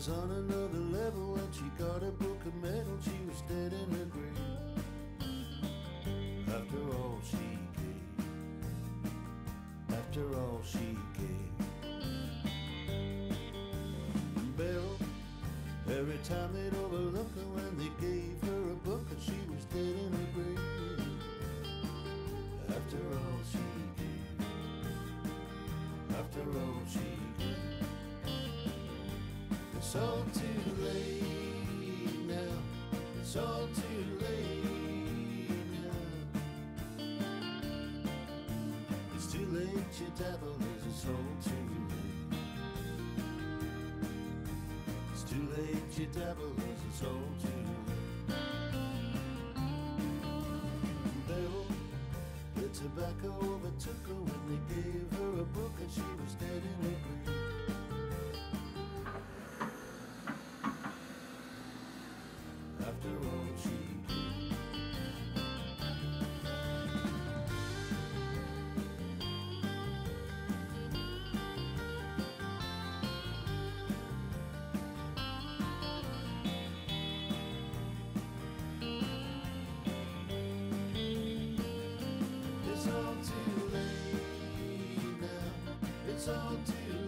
was on another level and she got a book of medal. She was dead in her grave after all she gave, after all she gave. And Beryl, every time they'd overlook her when they gave her a book, and she was dead in her grave after all she gave, after all she gave. It's all too late now, it's all too late now. It's too late, you dabblers, it's all too late. It's too late, you dabblers, it's all too late. Beryl, the tobacco overtook her when they gave her a book, and she was dead in her grave after all she gave. It's all too late now, it's all too